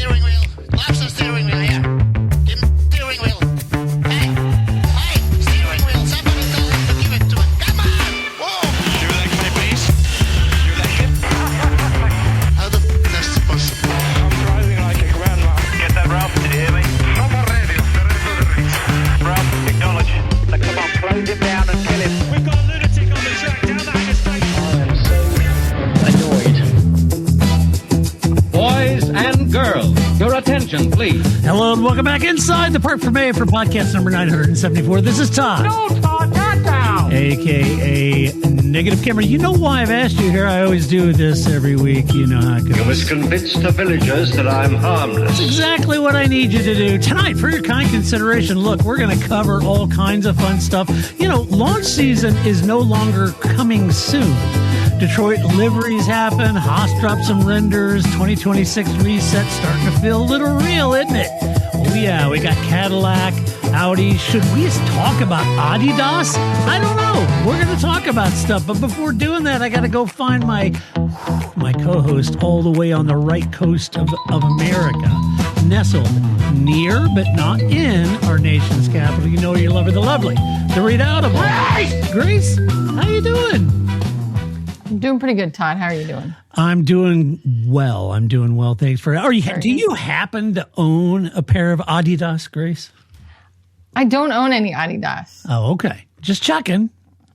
steering wheel. Lots of steering wheel here. Give him steering wheel. Hey, steering wheel. Somebody tell him to give it to him. Come on. Whoa. Your leg, my please. Your leg. How the f*** that's possible? I'm driving like a grandma. Get that, Ralph? Did you hear me? Proper radio. Ralph, acknowledge. Now, come on, close him down and kill him. We've got a lunatic on the track down the interstate. Boys and girls, your attention, please. Hello and welcome back inside the Park for May for podcast number 974. This is Todd. No, Todd, not now. A.K.A. Negative Camera. You know why I've asked you here? I always do this every week. You know how it goes. You must convince the villagers that I'm harmless. That's exactly what I need you to do. Tonight, for your kind consideration, look, we're going to cover all kinds of fun stuff. You know, launch season is no longer coming soon. Detroit liveries happen. Haas dropped some renders. 2026 reset starting to feel a little real, isn't it? Oh, yeah, we got Cadillac, Audi. Should we talk about Adidas? I don't know. We're going to talk about stuff. But before doing that, I got to go find my co-host all the way on the right coast of America, nestled near but not in our nation's capital. You know you love her, the lovely, the redoubtable. Grace, how you doing? I'm doing pretty good, Todd. How are you doing? I'm doing well. Thanks for. Do you happen to own a pair of Adidas, Grace? I don't own any Adidas. Oh, okay. Just checking.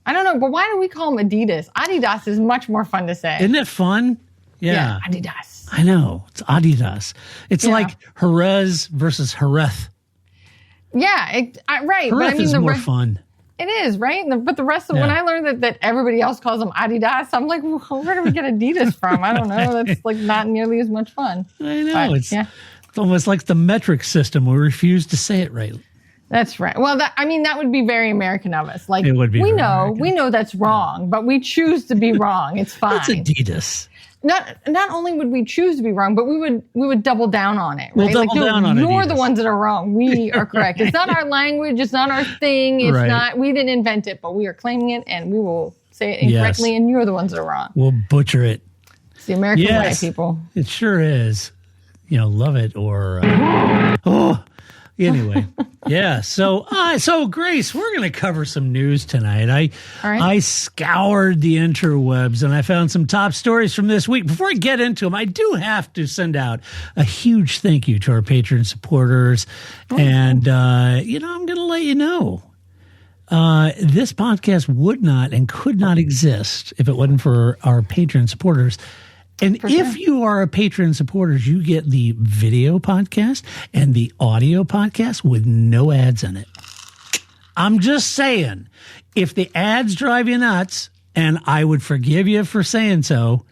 I don't know, but why do we call them Adidas? Adidas is much more fun to say. Isn't it fun? Yeah. Adidas. I know. It's Adidas. It's like Jerez versus Jerez. Yeah, right. Jerez but I mean, is more fun. It is, right? But the rest of when I learned that everybody else calls them Adidas, I'm like, well, where do we get Adidas from? I don't know. That's like not nearly as much fun. I know. But, it's almost like the metric system. We refuse to say it right. That's right. Well, that would be very American of us. Like, it would be. We know that's wrong, but we choose to be wrong. It's fine. That's Adidas. Not only would we choose to be wrong, but we would double down on it. Right? We'll double down on it. You're the ones that are wrong. We are correct. It's not our language. It's not our thing. It's not. We didn't invent it, but we are claiming it, and we will say it incorrectly. And you're the ones that are wrong. We'll butcher it. It's the American way, people. It sure is. You know, love it or anyway. Yeah. So Grace, we're going to cover some news tonight. I scoured the interwebs and I found some top stories from this week. Before I get into them, I do have to send out a huge thank you to our patron supporters. And, I'm going to let you know, this podcast would not and could not exist if it wasn't for our patron supporters. And if you are a patron supporter, you get the video podcast and the audio podcast with no ads in it. I'm just saying, if the ads drive you nuts, and I would forgive you for saying so,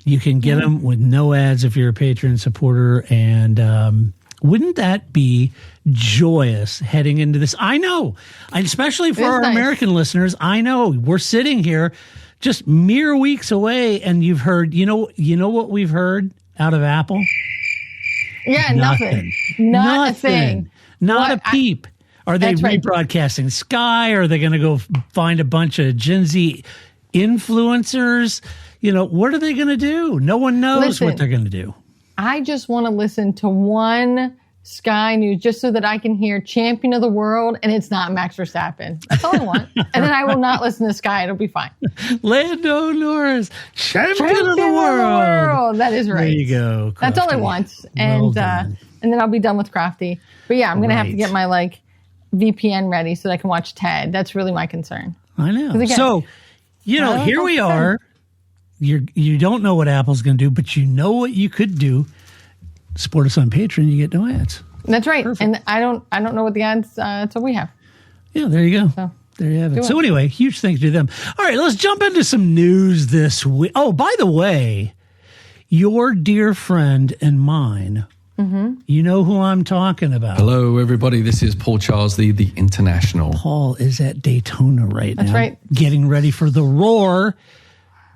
you can get them with no ads if you're a patron supporter. And wouldn't that be joyous heading into this? I know, especially for our American listeners, I know we're sitting here just mere weeks away, and you've heard, you know what we've heard out of Apple? Yeah, nothing. Not a thing. Not a peep. Are they rebroadcasting Sky? Are they going to go find a bunch of Gen Z influencers? You know, what are they going to do? No one knows what they're going to do. I just want to listen to one Sky News just so that I can hear champion of the world and it's not Max Verstappen. That's all I want. And then I will not listen to Sky. It'll be fine. Lando Norris, champion of the world. That is right. There you go. Crafty. That's all I want. And then I'll be done with Crafty. But yeah, I'm going to have to get my VPN ready so that I can watch Ted. That's really my concern. I know. Again, so, here we are. You don't know what Apple's going to do, but you know what you could do. Support us on Patreon, you get no ads. That's right. Perfect. And I don't know what the ads so we have. Yeah, there you go. So, there you have it. So anyway, huge thanks to them. All right, let's jump into some news this week. Oh, by the way, your dear friend and mine, you know who I'm talking about. Hello, everybody. This is Paul Charles, the International. Paul is at Daytona right now. That's right. Getting ready for the Roar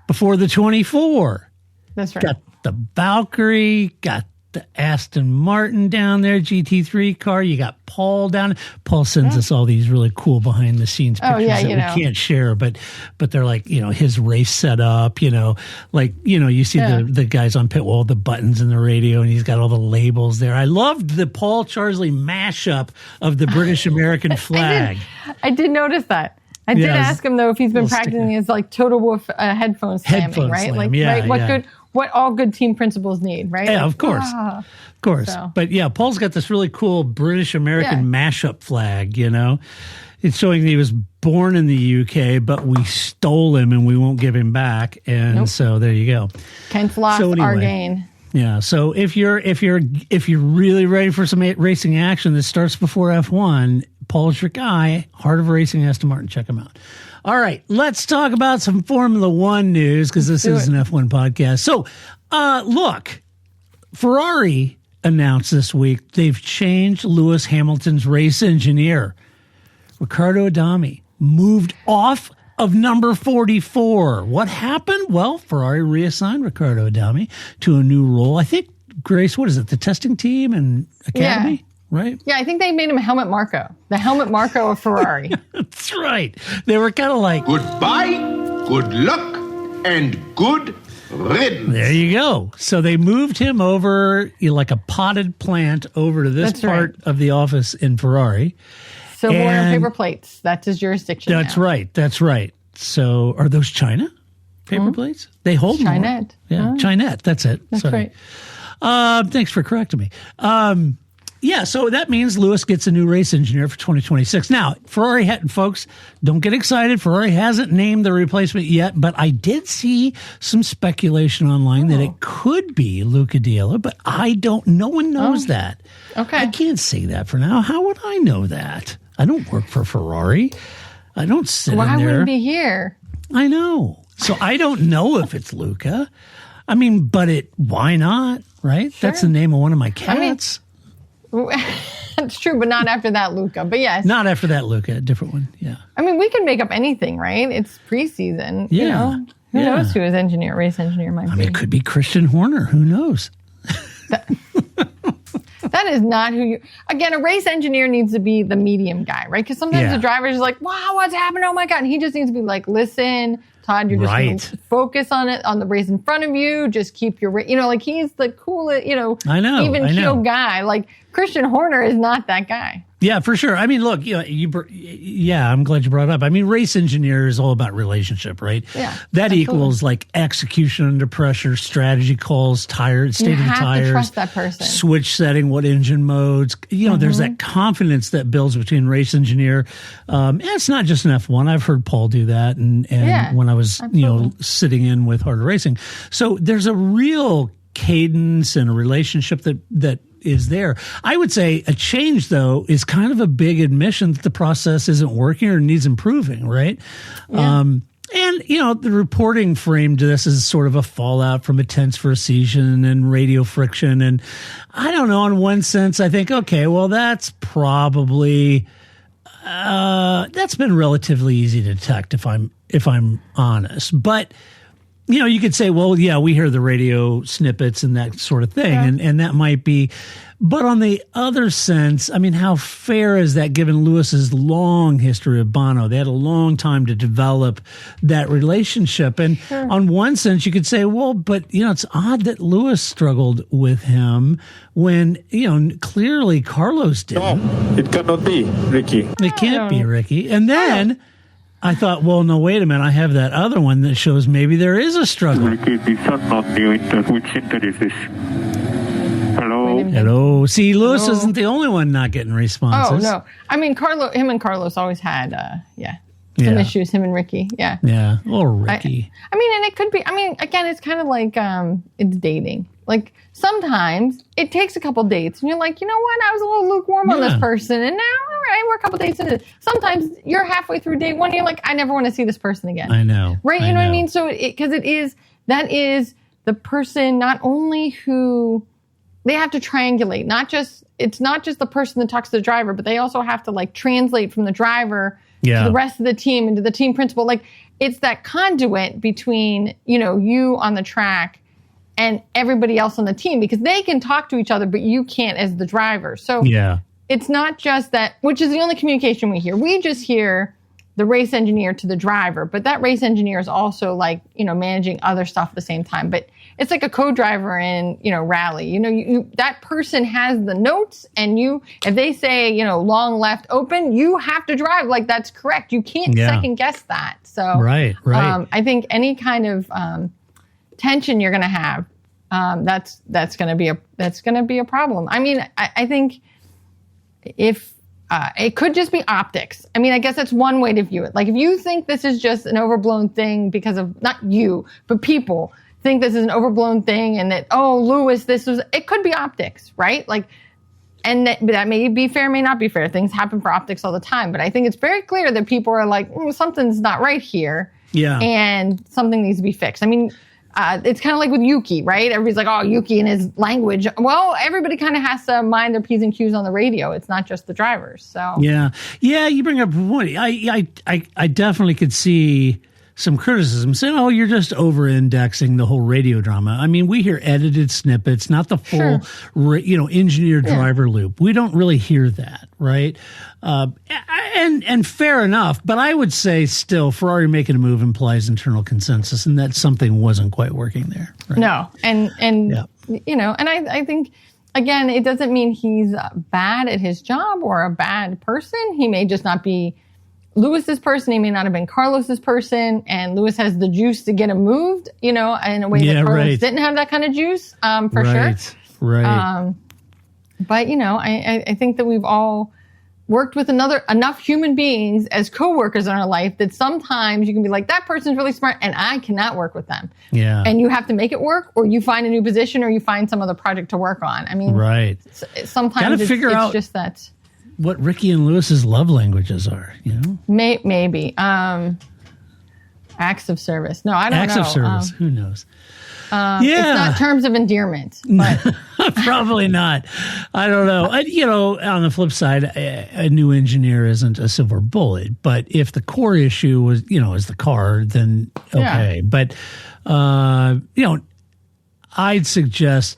before the 24. That's right. Got the Valkyrie, got the Aston Martin down there, GT3 car. You got Paul down. Paul sends us all these really cool behind the scenes pictures that we can't share, but they're like, his race setup, like, you see the guys on pit wall, the buttons in the radio, and he's got all the labels there. I loved the Paul Charsley mashup of the British American flag. I did notice that. I did ask him though if he's been practicing his like Total Wolf headphone slamming, right? Slam. What all good team principals need, right? Yeah, of course. Of course. So. But yeah, Paul's got this really cool British American mashup flag, It's showing that he was born in the UK, but we stole him and we won't give him back. And so there you go. Kent's loss, our gain. Yeah. So if you're really ready for some racing action that starts before F1, Paul's your guy. Heart of Racing, Aston Martin. Check him out. All right, let's talk about some Formula One news because this is an F1 podcast. So, look, Ferrari announced this week they've changed Lewis Hamilton's race engineer. Riccardo Adami moved off of number 44. What happened? Well, Ferrari reassigned Riccardo Adami to a new role. I think, Grace, what is it, the testing team and academy? Yeah. Right? Yeah, I think they made him Helmut Marko. The Helmut Marko of Ferrari. That's right. They were kind of like... Goodbye, good luck, and good riddance. There you go. So they moved him over like a potted plant over to this part of the office in Ferrari. Silverware and paper plates. That's his jurisdiction Right. That's right. So are those China paper plates? They hold Chinette. Yeah, Chinette. That's it. That's right. Thanks for correcting me. Yeah, so that means Lewis gets a new race engineer for 2026. Now, Ferrari, folks, don't get excited. Ferrari hasn't named the replacement yet, but I did see some speculation online that it could be Luca D'Ella, but no one knows that. Okay. I can't say that for now. How would I know that? I don't work for Ferrari. I don't sit in there. Why would he be here? I know. So I don't know if it's Luca. I mean, but why not, right? Sure. That's the name of one of my cats. That's true, but not after that, Luca. But yes. Not after that, Luca. A different one, yeah. I mean, we can make up anything, right? It's preseason. Yeah. Who knows who his race engineer might be? I mean, it could be Christian Horner. Who knows? That is not who you... Again, a race engineer needs to be the medium guy, right? Because sometimes the driver's just like, wow, what's happening? Oh, my God. And he just needs to be like, listen, Todd, you're just going to focus on it, on the race in front of you. Just keep your... like he's the coolest, even keel guy. Like Christian Horner is not that guy. Yeah, for sure. I mean, look, I'm glad you brought it up. I mean, race engineer is all about relationship, right? Yeah. That equals like execution under pressure, strategy calls, state of the tires. You have to trust that person. Switch setting, what engine modes. There's that confidence that builds between race engineer. And it's not just an F1. I've heard Paul do that, and when I was sitting in with Harder Racing. So there's a real cadence and a relationship that is there. I would say a change, though, is kind of a big admission that the process isn't working or needs improving, right? Yeah. And, the reporting framed this as sort of a fallout from a tense first season and radio friction. And I don't know, in one sense, I think, okay, well, that's probably, that's been relatively easy to detect if I'm honest. But, you could say, well, yeah, we hear the radio snippets and that sort of thing, and that might be. But on the other sense, I mean, how fair is that given Lewis's long history of Bono? They had a long time to develop that relationship. And on one sense, you could say, well, but, it's odd that Lewis struggled with him when, clearly Carlos didn't. No, it cannot be, Ricky. It can't be, Ricky. And then I thought, well, no, wait a minute. I have that other one that shows maybe there is a struggle. Ricky, these are not new which center is this? Hello? Hello. See, Lewis isn't the only one not getting responses. Oh, no. I mean, him and Carlos always had, some issues, him and Ricky. Yeah. Yeah. Or Ricky. I mean, and it could be, again, it's kind of like, it's dating. Like, sometimes it takes a couple dates and you're like, you know what? I was a little lukewarm on this person. And now, all right, we're a couple dates into it. Sometimes you're halfway through date one and you're like, I never want to see this person again. I know. Right? You know what I mean? So, because that is the person not only who they have to triangulate, it's not just the person that talks to the driver, but they also have to like translate from the driver to the rest of the team and to the team principal. Like, it's that conduit between, you on the track and everybody else on the team, because they can talk to each other, but you can't as the driver. So it's not just that, which is the only communication we hear. We just hear the race engineer to the driver, but that race engineer is also like, managing other stuff at the same time. But it's like a co-driver in, rally. That person has the notes, and if they say, long left open, you have to drive like that's correct. You can't second guess that. So right. I think any kind of tension you're going to have, that's going to be a problem. I mean, I think if it could just be optics. I mean, I guess that's one way to view it. Like, if you think this is just an overblown thing because of, not you, but people think this is an overblown thing and that, Lewis, it could be optics, right? Like, and that may be fair, may not be fair. Things happen for optics all the time. But I think it's very clear that people are like, something's not right here. Yeah. And something needs to be fixed. I mean, it's kind of like with Yuki, right? Everybody's like, Yuki and his language. Well, everybody kind of has to mind their P's and Q's on the radio. It's not just the drivers. So yeah, you bring up a point. I definitely could see some criticism saying, you're just over-indexing the whole radio drama. I mean, we hear edited snippets, not the full, engineer driver loop. We don't really hear that, right? And fair enough, but I would say still Ferrari making a move implies internal consensus, and that something wasn't quite working there. Right? No, and I think, again, it doesn't mean he's bad at his job or a bad person. He may just not be Lewis's person. He may not have been Carlos's person, and Lewis has the juice to get him moved, in a way that Carlos didn't have that kind of juice, for sure. Right. But, I think that we've all worked with enough human beings as coworkers in our life that sometimes you can be like, that person's really smart and I cannot work with them. Yeah. And you have to make it work, or you find a new position, or you find some other project to work on. I mean, sometimes it's just that. What Ricky and Lewis's love languages are, Maybe. Acts of service. No, I don't know. Acts of service. Who knows? It's not terms of endearment, but probably not. I don't know. On the flip side, a new engineer isn't a silver bullet. But if the core issue was, is the car, then okay. Yeah. But I'd suggest,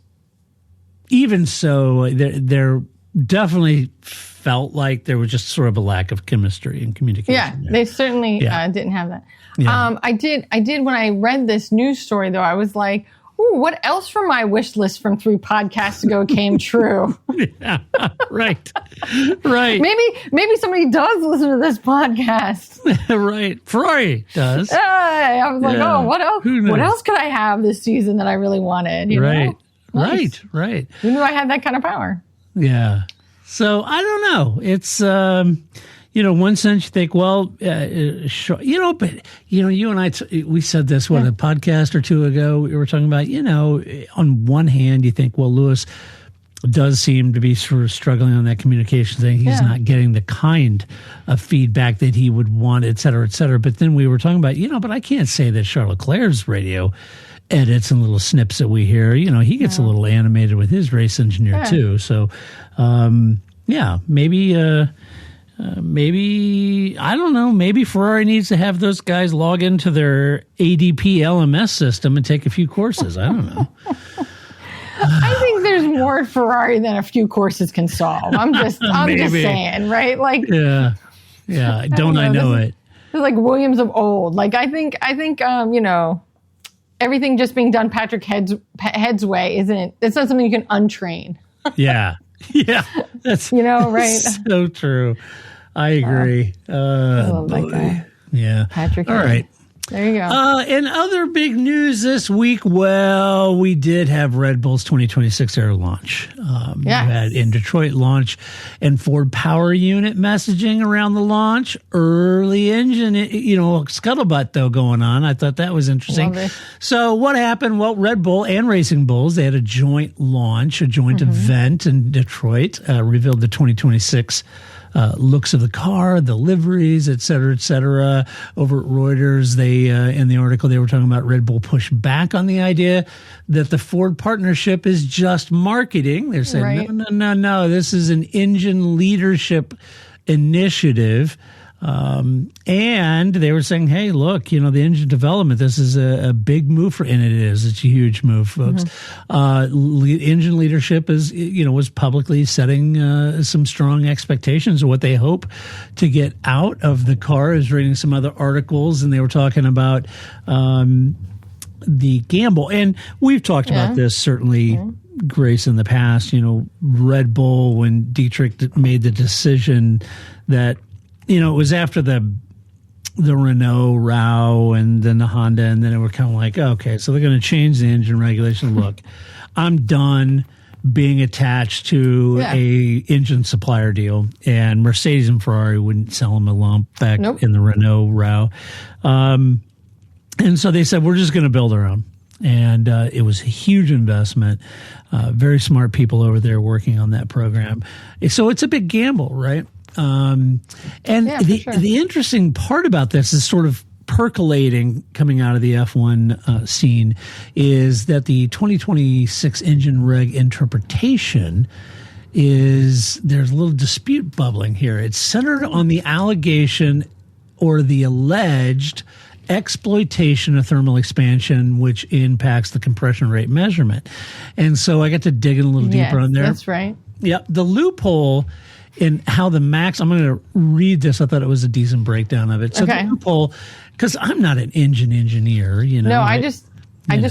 even so, there definitely felt like there was just sort of a lack of chemistry and communication. Yeah, they certainly didn't have that. Yeah. I did when I read this news story, though, I was like, ooh, what else from my wish list from 3 podcasts ago came true? Yeah, right. Maybe somebody does listen to this podcast. Right. Ferrari does. Hey, I was like, what else? What else could I have this season that I really wanted? You know? Nice. Right. Who knew I had that kind of power? Yeah. So I don't know. It's, one sense you think, well, sure, but, you and I, we said this, a podcast or two ago, we were talking about, on one hand, you think, well, Lewis does seem to be sort of struggling on that communication thing. He's not getting the kind of feedback that he would want, et cetera, et cetera. But then we were talking about, but I can't say that Charles Leclerc's radio edits and little snips that we hear, he gets a little animated with his race engineer too. So, maybe I don't know. Maybe Ferrari needs to have those guys log into their ADP LMS system and take a few courses. I don't know. I think there's more at Ferrari than a few courses can solve. I'm just saying, right? Like, yeah. Don't I know it? It's like Williams of old. Like, I think, everything just being done Patrick Head's way it's not something you can untrain. Yeah. That's right. So true. I agree. I love that guy. Yeah. Patrick Head. All right. There you go. In other big news this week, we did have Red Bull's 2026 Air launch. You had in Detroit launch and Ford Power Unit messaging around the launch. Early engine, scuttlebutt though going on. I thought that was interesting. So what happened? Well, Red Bull and Racing Bulls, they had a joint launch, a joint event in Detroit, revealed the 2026 looks of the car, the liveries, et cetera, over at Reuters. They, in the article, they were talking about Red Bull push back on the idea that the Ford partnership is just marketing. They're saying, no, this is an engine leadership initiative. And they were saying, hey, look, the engine development, this is a big move and it is. It's a huge move, folks. Engine leadership was publicly setting some strong expectations of what they hope to get out of the car. I was reading some other articles, and they were talking about the gamble. And we've talked about this, certainly, Grace, in the past. Red Bull, when Dietrich made the decision that, it was after the Renault row and then the Honda, and then it were kind of like, okay, so they're going to change the engine regulation. Look, I'm done being attached to a engine supplier deal, and Mercedes and Ferrari wouldn't sell them a lump back in the Renault row. And so they said, we're just going to build our own. And it was a huge investment. Very smart people over there working on that program. So it's a big gamble, right? The interesting part about this is sort of percolating coming out of the F1 scene is that the 2026 engine reg interpretation there's a little dispute bubbling here. It's centered on the allegation or the alleged exploitation of thermal expansion, which impacts the compression rate measurement. And so I got to dig in a little deeper on there. That's right. Yeah. The loophole in how I'm going to read this. I thought it was a decent breakdown of it. So the loophole, because I'm not an engine engineer, No, I just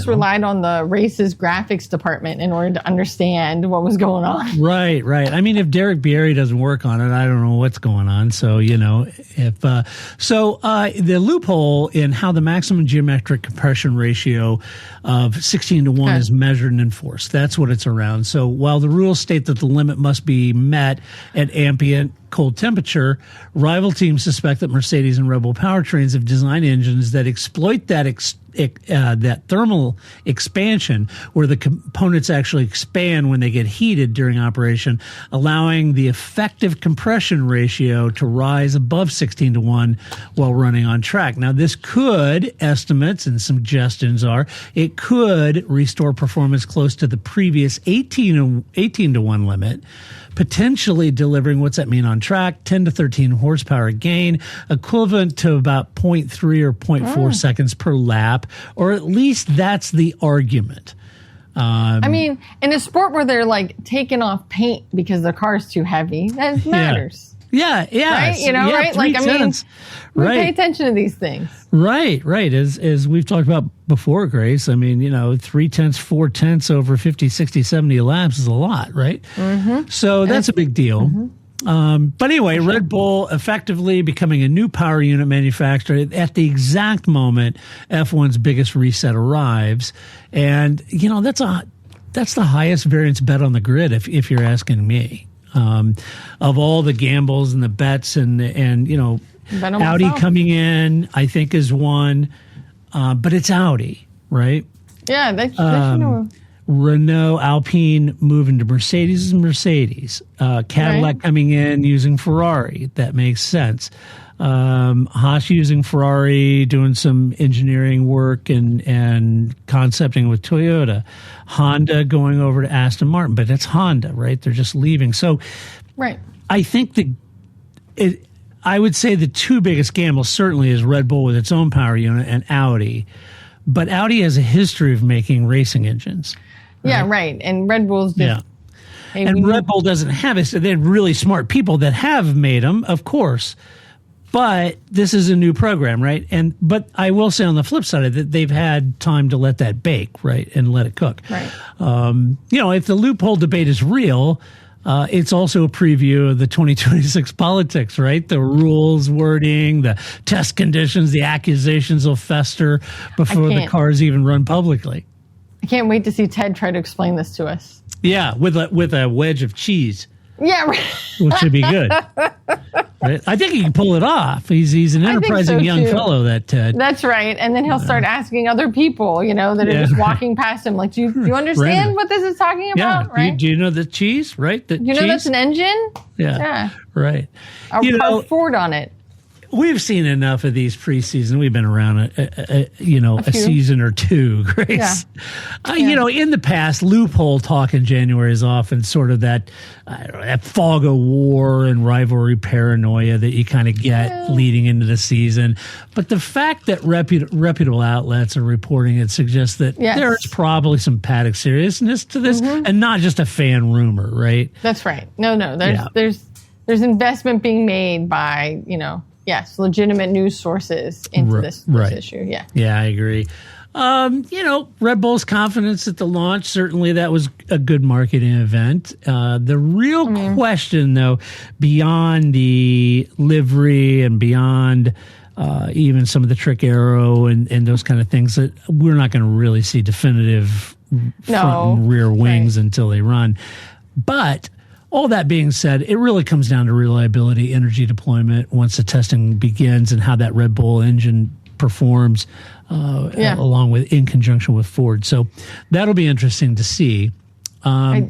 relied on the race's graphics department in order to understand what was going on. Right. I mean, if Derek Bierry doesn't work on it, I don't know what's going on. So, the loophole in how the maximum geometric compression ratio of 16:1 is measured and enforced. That's what it's around. So while the rules state that the limit must be met at ambient cold temperature, rival teams suspect that Mercedes and Red Bull powertrains have designed engines that exploit that thermal expansion, where the components actually expand when they get heated during operation, allowing the effective compression ratio to rise above 16:1 while running on track. Now, this estimates and suggestions are, it could restore performance close to the previous 18:1 limit, potentially delivering, what's that mean on track? 10 to 13 horsepower gain, equivalent to about 0.3 or 0.4 seconds per lap, or at least that's the argument. I mean, in a sport where they're like taking off paint because the car's too heavy, that matters. Yeah. Right? Right? Like, we pay attention to these things. Right. As we've talked about before, Grace, I mean, 0.3, 0.4 over 50, 60, 70 laps is a lot, right? Mm-hmm. So that's a big deal. Mm-hmm. But anyway, Red Bull effectively becoming a new power unit manufacturer at the exact moment F1's biggest reset arrives. And, that's the highest variance bet on the grid, if you're asking me. Of all the gambles and the bets and Audi coming in, I think is one, but it's Audi, right? Yeah, they know. Renault, Alpine moving to Mercedes is Mercedes. Cadillac coming in using Ferrari. That makes sense. Haas using Ferrari, doing some engineering work and concepting with Toyota. Honda going over to Aston Martin, but it's Honda, right? They're just leaving. So, I think I would say the two biggest gambles certainly is Red Bull with its own power unit and Audi. But Audi has a history of making racing engines. Right? Yeah, right. And Red Bull's just... Hey, and Red Bull doesn't have it. So they have really smart people that have made them, of course. But this is a new program, right? But I will say on the flip side of it, they've had time to let that bake, right, and let it cook. Right. If the loophole debate is real, it's also a preview of the 2026 politics, right? The rules, wording, the test conditions, the accusations will fester before the cars even run publicly. I can't wait to see Ted try to explain this to us. Yeah, with a wedge of cheese. Yeah, right. Which would be good. Right? I think he can pull it off. He's an enterprising young fellow, that Ted. That's right. And then he'll start asking other people, that are just walking past him, like, do you understand what this is talking about? Yeah. Right? Do you know the cheese, right? You know that's an engine? Yeah. Right. Our Ford on it. we've seen enough of these preseason. We've been around a season or two, Grace. Yeah. In the past, loophole talk in January is often sort of that fog of war and rivalry paranoia that you kind of get leading into the season. But the fact that reputable outlets are reporting it suggests that there's probably some paddock seriousness to this, and not just a fan rumor, right? That's right. No, there's investment being made by, legitimate news sources into this issue. Yeah. Yeah, I agree. Red Bull's confidence at the launch, certainly that was a good marketing event. The real question, though, beyond the livery and beyond even some of the trick arrow and those kind of things, that we're not going to really see definitive front and rear wings until they run. But all that being said, it really comes down to reliability, energy deployment once the testing begins, and how that Red Bull engine performs along with, in conjunction with Ford. So that'll be interesting to see. I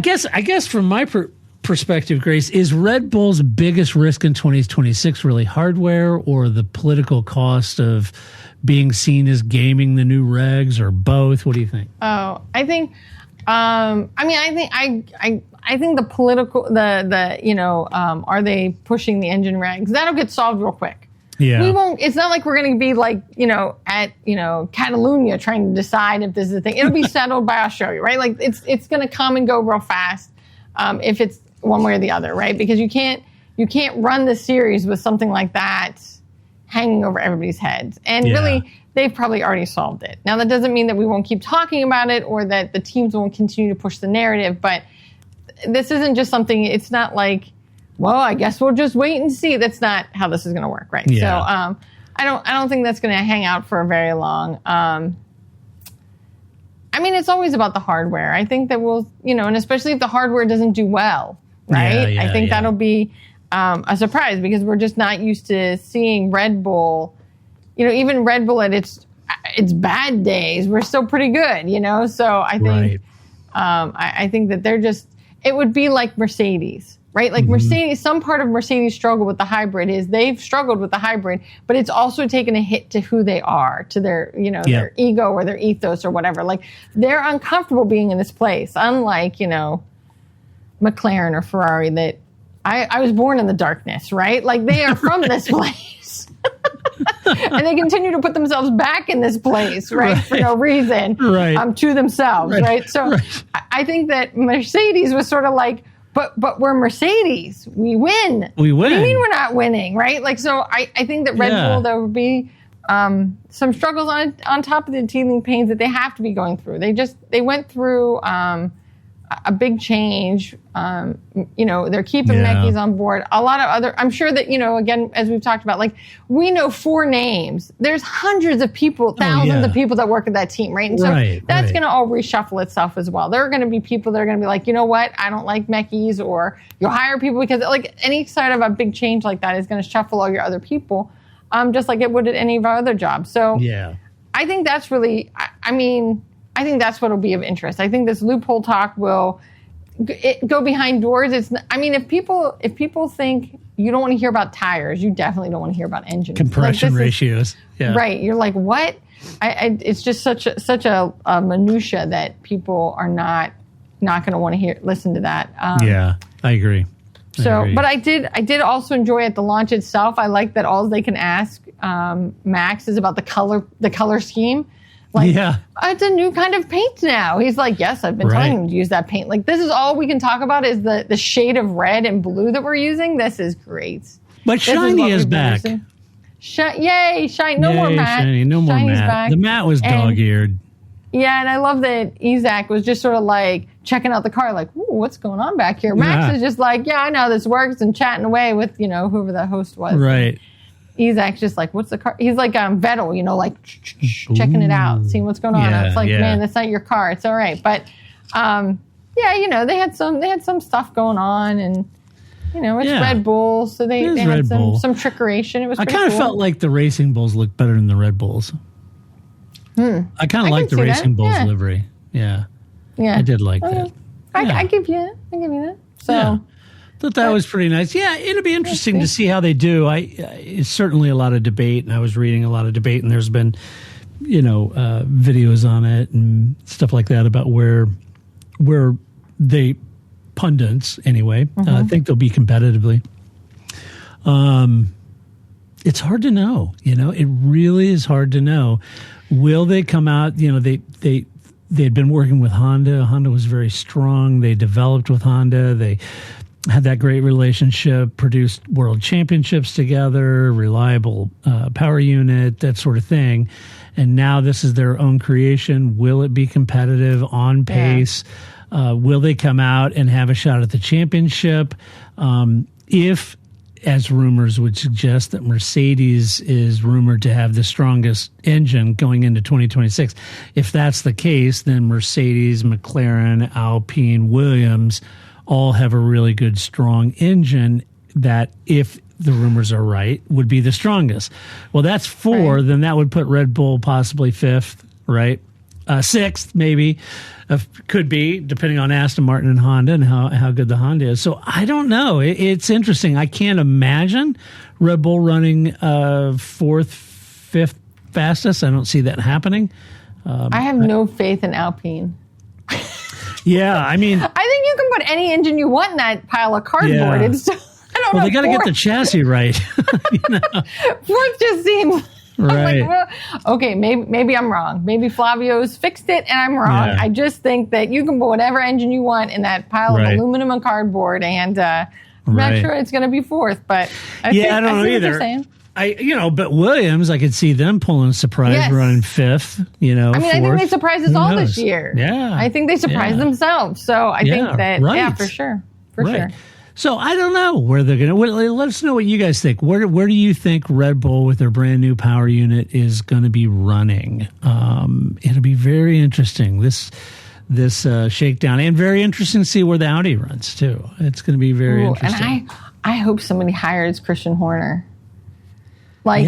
guess from my perspective, Grace, is Red Bull's biggest risk in 2026 really hardware, or the political cost of being seen as gaming the new regs, or both? What do you think? Oh, I think, I think the political, are they pushing the engine regs? That'll get solved real quick. Yeah. We won't, it's not like we're going to be like, at, Catalonia trying to decide if this is a thing. It'll be settled by Australia, right? Like it's going to come and go real fast, if it's one way or the other, right? Because you can't run the series with something like that hanging over everybody's heads. And really, they've probably already solved it. Now, that doesn't mean that we won't keep talking about it or that the teams won't continue to push the narrative, but this isn't just something, it's not like, well, I guess we'll just wait and see. That's not how this is going to work, right? Yeah. So I don't think that's going to hang out for very long. It's always about the hardware. I think that we'll, and especially if the hardware doesn't do well, right? I think that'll be a surprise, because we're just not used to seeing Red Bull, even Red Bull at its bad days, we're still pretty good, So I think, I think that it would be like Mercedes, right? Like Mercedes, some part of Mercedes' struggle with the hybrid is they've struggled with the hybrid, but it's also taken a hit to who they are, to their, their ego or their ethos or whatever. Like, they're uncomfortable being in this place, unlike, McLaren or Ferrari, that I was born in the darkness, right? Like, they are from this place. And they continue to put themselves back in this place, right? For no reason, to themselves, right? So I think that Mercedes was sort of like, but we're Mercedes. We win. We win. What do you mean we're not winning, right? Like, so I think that Red Bull, there will be some struggles on top of the teething pains that they have to be going through. They went through a big change. They're keeping Meckies on board. A lot of other, I'm sure that, again, as we've talked about, like, we know 4 names. There's hundreds of people, thousands of people that work at that team, right? And so that's going to all reshuffle itself as well. There are going to be people that are going to be like, you know what, I don't like Meckies, or you'll hire people, because like any side of a big change like that is going to shuffle all your other people, just like it would at any of our other jobs. So I think that's really, I think that's what will be of interest. I think this loophole talk will go behind doors. If people think you don't want to hear about tires, you definitely don't want to hear about engines. Compression ratios. Right. You're like, what? It's just such a minutia that people are not going to want to listen to that. I agree. But I did also enjoy at the launch itself. I like that all they can ask Max is about the color scheme. Like, it's a new kind of paint now. He's like, yes, I've been telling him to use that paint. Like, this is all we can talk about is the shade of red and blue that we're using. This is great. But Shiny is back. Yay, Shiny. No more matte. Shiny, no more Shiny's matte. back. The matte was dog-eared. Yeah, and I love that Isaac was just sort of like checking out the car, like, ooh, what's going on back here? Max is just like, yeah, I know how this works, and chatting away with, whoever the host was. Right. Isaac just like, what's the car? He's like Vettel, like checking it out, seeing what's going on. It's like, man, that's not your car. It's all right. But they had some stuff going on, and it's Red Bull, so they had some trickeration. It was. I kind of felt like the Racing Bulls looked better than the Red Bulls. I kind of like the Racing Bulls livery. Yeah, I did like that. I give you that. So thought that was pretty nice. Yeah, it'll be interesting to see how they do. It's certainly a lot of debate, and I was reading a lot of debate, and there's been, videos on it and stuff like that about where they pundits anyway think they'll be competitively. It's hard to know. It really is hard to know. Will they come out? They'd been working with Honda. Honda was very strong. They developed with Honda. They had that great relationship, produced world championships together, reliable power unit, that sort of thing. And now this is their own creation. Will it be competitive, on pace? Will they come out and have a shot at the championship? If, as rumors would suggest, that Mercedes is rumored to have the strongest engine going into 2026. If that's the case, then Mercedes, McLaren, Alpine, Williams all have a really good, strong engine that, if the rumors are right, would be the strongest. Well, that's 4. Right. Then that would put Red Bull possibly 5th, right? 6th, maybe. Could be, depending on Aston Martin and Honda and how good the Honda is. So I don't know. It's interesting. I can't imagine Red Bull running 4th, 5th fastest. I don't see that happening. I have no faith in Alpine. Yeah, I think you can put any engine you want in that pile of cardboard. Yeah. It's just, I don't know. They got to get the chassis right. 4th just seems... Right. Okay, maybe I'm wrong. Maybe Flavio's fixed it and I'm wrong. Yeah. I just think that you can put whatever engine you want in that pile of aluminum and cardboard, and I'm not sure it's going to be 4th, but I don't know see either. What you're saying. But Williams, I could see them pulling a surprise running 5th, I think they surprised us all this year. Yeah. I think they surprised themselves. So I think that, for sure. For sure. So I don't know where they're going to. Let us know what you guys think. Where do you think Red Bull with their brand new power unit is going to be running? It'll be very interesting, this shakedown, and very interesting to see where the Audi runs too. It's going to be very interesting. And I hope somebody hires Christian Horner. I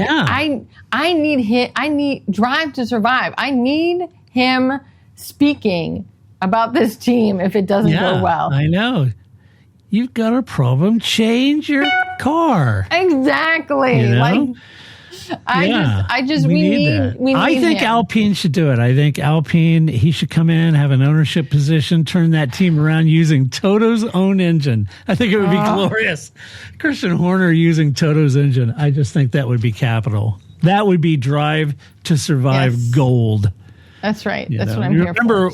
need him. I need Drive to Survive. I need him speaking about this team if it doesn't go well. I know. You've got a problem. Change your car. Exactly. We need I think him. Alpine should do it. I think Alpine, he should come in, have an ownership position, turn that team around using Toto's own engine. I think it would be glorious. Christian Horner using Toto's engine. I just think that would be capital. That would be Drive to Survive gold. That's right. That's what I'm here for. Remember,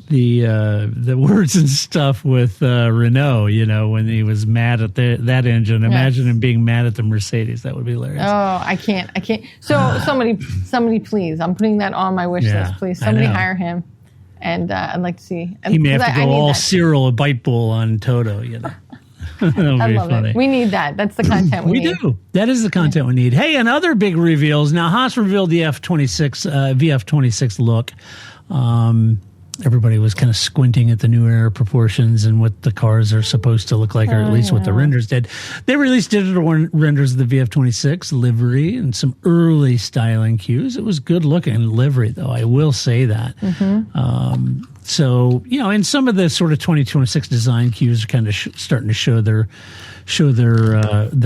the words and stuff with Renault, when he was mad at that engine. Imagine him being mad at the Mercedes. That would be hilarious. Oh, I can't. So somebody, please. I'm putting that on my wish list. Please, somebody hire him. And I'd like to see. He may have to go all Cyril a bite bull on Toto. That'll I be love funny. it. We need that. That's the content we need. We do. That is the content we need. Hey, and other big reveals. Now, Haas revealed the VF26 look. Everybody was kind of squinting at the new air proportions and what the cars are supposed to look like, or at least what the renders did. They released digital renders of the VF26 livery and some early styling cues. It was good looking livery, though. I will say that. So, and some of the sort of 2026 design cues are kind of starting to show their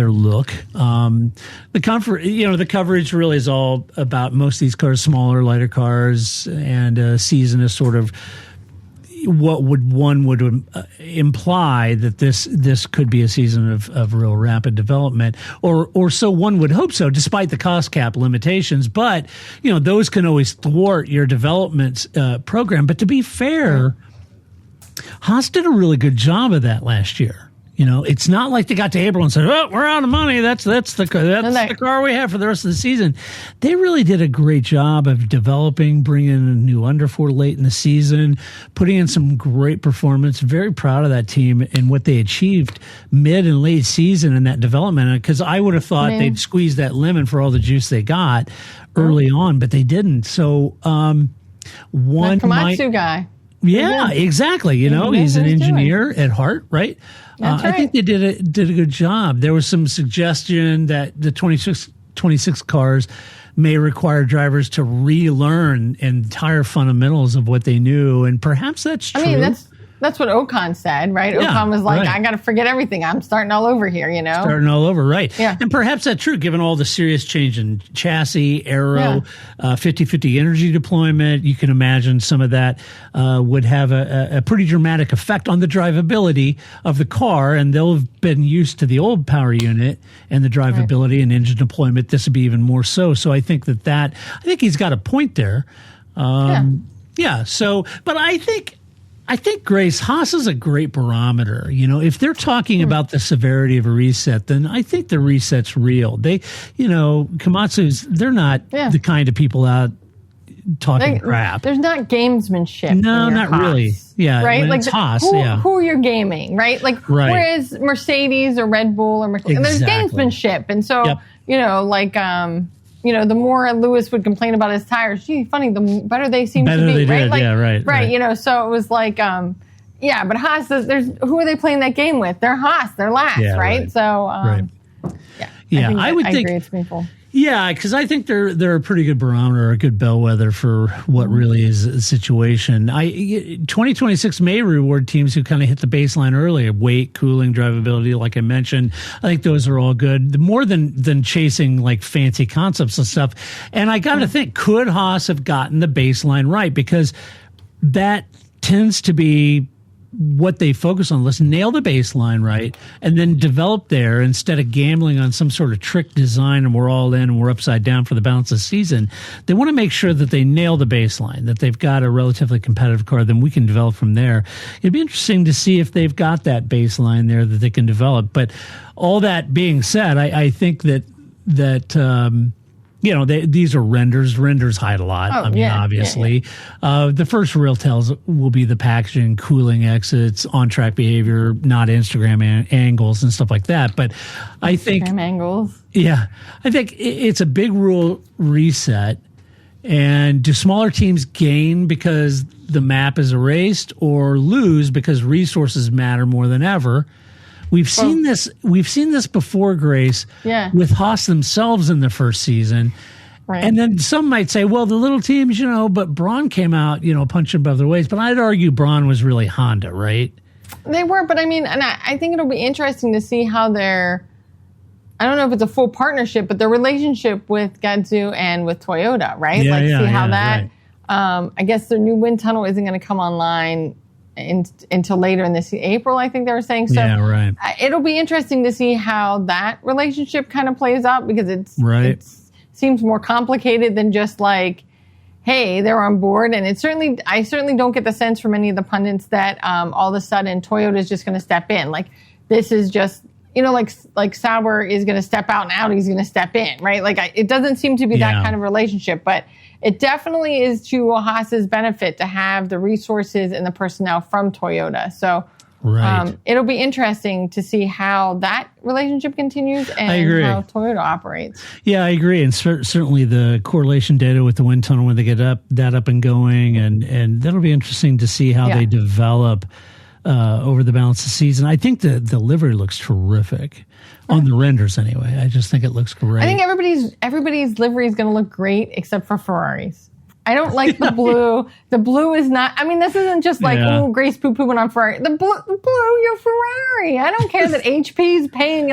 look. The coverage really is all about most of these cars, smaller, lighter cars, and a season is sort of what one would imply that this could be a season of real rapid development, or so one would hope so, despite the cost cap limitations. But those can always thwart your development program. But to be fair, Haas did a really good job of that last year. It's not like they got to April and said, "Oh, we're out of money. That's the car we have for the rest of the season." They really did a great job of developing, bringing in a new underfour late in the season, putting in some great performance. Very proud of that team and what they achieved mid and late season in that development. Because I would have thought they'd squeeze that lemon for all the juice they got early on, but they didn't. So one Komatsu guy. Yeah, exactly. He's an engineer at heart, right? That's right. I think they did a good job. There was some suggestion that the 26 cars may require drivers to relearn entire fundamentals of what they knew, and perhaps that's true. That's what Ocon said, right? Yeah, Ocon was like, right. I got to forget everything. I'm starting all over here, Starting all over, right. Yeah. And perhaps that's true, given all the serious change in chassis, aero, 50-50 energy deployment. You can imagine some of that would have a pretty dramatic effect on the drivability of the car, and they'll have been used to the old power unit and the drivability and engine deployment. This would be even more so. So I think I think he's got a point there. So, but I think, Grace, Haas is a great barometer. If they're talking about the severity of a reset, then I think the reset's real. Komatsu's, they're not the kind of people out talking crap. There's not gamesmanship. No, not Haas, really. Yeah, right. Like Haas. Who you're gaming, right? Whereas Mercedes or Red Bull or Mercedes, there's gamesmanship, and so the more Lewis would complain about his tires, gee, funny, the better they seem to be, right? Right. So it was like, but Haas, who are they playing that game with? They're Haas, they're last, right? So, I would think agree it's painful. Yeah, because I think they're a pretty good barometer, a good bellwether for what really is a situation. 2026 may reward teams who kind of hit the baseline early: weight, cooling, drivability, like I mentioned. I think those are all good. More than chasing like fancy concepts and stuff. And I got to think, could Haas have gotten the baseline right? Because that tends to be what they focus on. Let's nail the baseline right and then develop there instead of gambling on some sort of trick design and we're all in and we're upside down for the balance of the season. They want to make sure that they nail the baseline, that they've got a relatively competitive car, then we can develop from there. It'd be interesting to see if they've got that baseline there that they can develop. But all that being said, I think that these are renders. Renders hide a lot. Obviously. The first real tells will be the packaging, cooling exits, on-track behavior, not Instagram angles and stuff like that. But I think Instagram angles. Yeah, I think it's a big rule reset. And do smaller teams gain because the map is erased, or lose because resources matter more than ever? We've seen this before, Grace, with Haas themselves in the first season. Right. And then some might say, well, the little teams, but Braun came out, punching above their weights. But I'd argue Braun was really Honda, right? They were, but I think it'll be interesting to see how I don't know if it's a full partnership, but the relationship with Gazoo and with Toyota, right? I guess their new wind tunnel isn't going to come online until later in this April, I think they were saying. So it'll be interesting to see how that relationship kind of plays out, because it seems more complicated than just like, hey, they're on board. And I certainly don't get the sense from any of the pundits that all of a sudden Toyota is just going to step in. Like, this is just, like Sauber is going to step out and Audi's going to step in, right? Like, it doesn't seem to be that kind of relationship, but it definitely is to Haas's benefit to have the resources and the personnel from Toyota. So it'll be interesting to see how that relationship continues and how Toyota operates. Yeah, I agree. And certainly the correlation data with the wind tunnel when they get up and going, and that'll be interesting to see how they develop over the balance of the season. I think the livery looks terrific. On the renders, anyway. I just think it looks great. I think everybody's livery is going to look great except for Ferrari's. I don't like the blue. The blue is not. This isn't just like, Grace poo-pooing on Ferrari. The blue, you're Ferrari. I don't care that HP is paying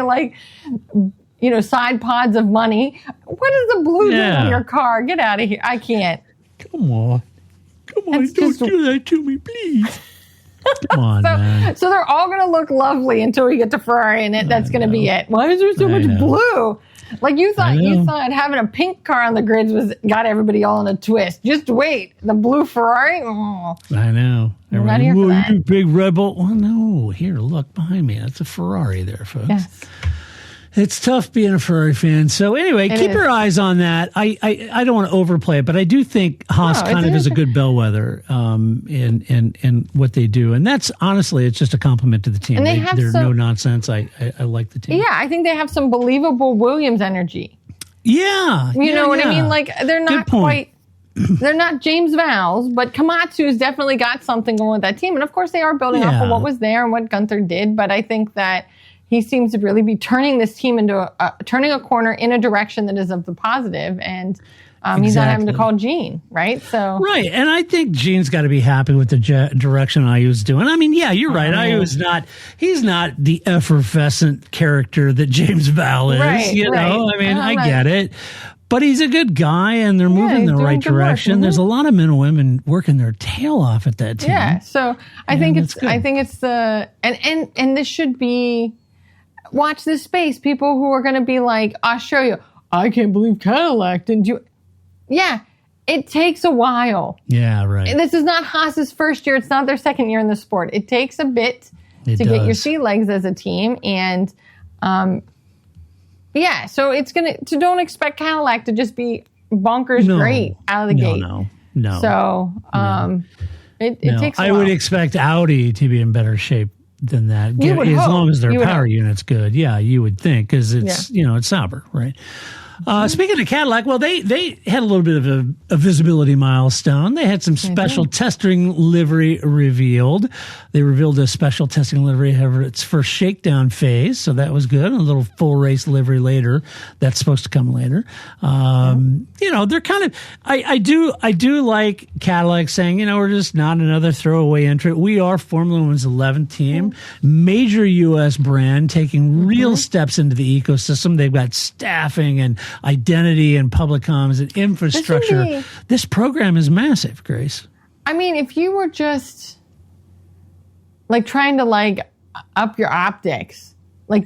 you side pods of money. What does the blue do on your car? Get out of here. I can't. Come on, don't do that to me, please. Come on, man. So they're all going to look lovely until we get to Ferrari, and that's going to be it. Why is there so much blue? Like, you thought having a pink car on the grids got everybody all in a twist. Just wait. The blue Ferrari? Oh. I know. We're not here for that. You big rebel. Well, no. Here, look behind me. That's a Ferrari there, folks. Yes. It's tough being a Ferrari fan. So anyway, keep your eyes on that. I don't want to overplay it, but I do think Haas kind of is a good bellwether in what they do. And that's, honestly, it's just a compliment to the team. And they're no nonsense. I like the team. Yeah, I think they have some believable Williams energy. Yeah. You know what I mean? Like, they're not quite... They're not James Vowles, but Komatsu's definitely got something going with that team. And of course, they are building off of what was there and what Gunther did. But I think that he seems to really be turning this team into turning a corner in a direction that is of the positive. And He's not having to call Gene, right? So right, and I think Gene's got to be happy with the direction IU's doing. I mean, yeah, you're right. IU's he's not the effervescent character that James Val is. Right, you know, right. I mean, I get it. But he's a good guy, and they're moving in the right direction. Mm-hmm. There's a lot of men and women working their tail off at that team. Yeah, so I think it's the and this should be, watch this space. People who are going to be like, I'll show you. I can't believe Cadillac didn't do. Yeah, it takes a while. Yeah, right. And this is not Haas's first year. It's not their second year in the sport. It takes a bit to get your sea legs as a team, and yeah, so it's don't expect Cadillac to just be bonkers great out of the gate. No. So it takes a while. I would expect Audi to be in better shape than that. As long as their power unit's good. Yeah, you would think, because it's it's Sauber, right? Speaking of Cadillac, well, they had a little bit of a visibility milestone. They had some special testing livery revealed. They revealed a special testing livery, however, its first shakedown phase, so that was good. A little full race livery later. That's supposed to come later. They're kind of. I do like Cadillac saying, we're just not another throwaway entrant. We are Formula One's 11th team, major U.S. brand, taking real steps into the ecosystem. They've got staffing and identity and public comms and infrastructure. This program is massive, Grace. I mean, if you were just trying to up your optics,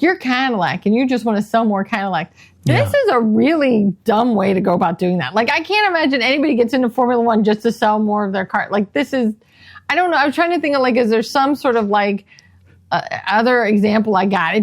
you're Cadillac and you just want to sell more Cadillac, this is a really dumb way to go about doing that. I can't imagine anybody gets into Formula One just to sell more of their car. This is, I don't know. I'm trying to think of is there some sort of other example I got?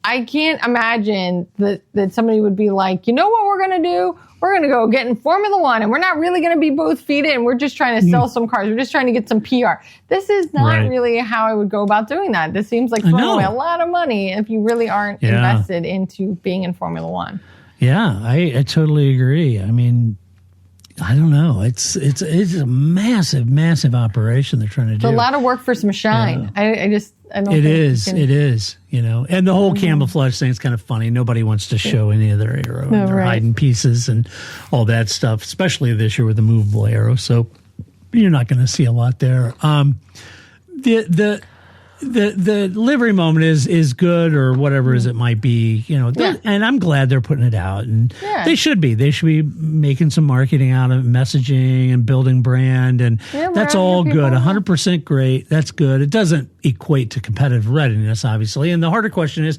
I can't imagine that somebody would be like, you know what we're going to do? We're going to go get in Formula One, and we're not really going to be both feet in. We're just trying to sell some cars. We're just trying to get some PR. This is not really how I would go about doing that. This seems like throwing away a lot of money if you really aren't invested into being in Formula One. Yeah, I totally agree. I mean, I don't know. It's a massive, massive operation they're trying to do. It's a lot of work for some shine. Yeah. I don't think it is, and the whole camouflage thing is kind of funny. Nobody wants to show any of their aero. And they're hiding pieces and all that stuff, especially this year with the movable aero. So you're not going to see a lot there. The livery moment is good, or whatever as it might be, and I'm glad they're putting it out, and they should be making some marketing out of it, messaging and building brand, and that's all good. 100% great. That's good. It doesn't equate to competitive readiness, obviously. And the harder question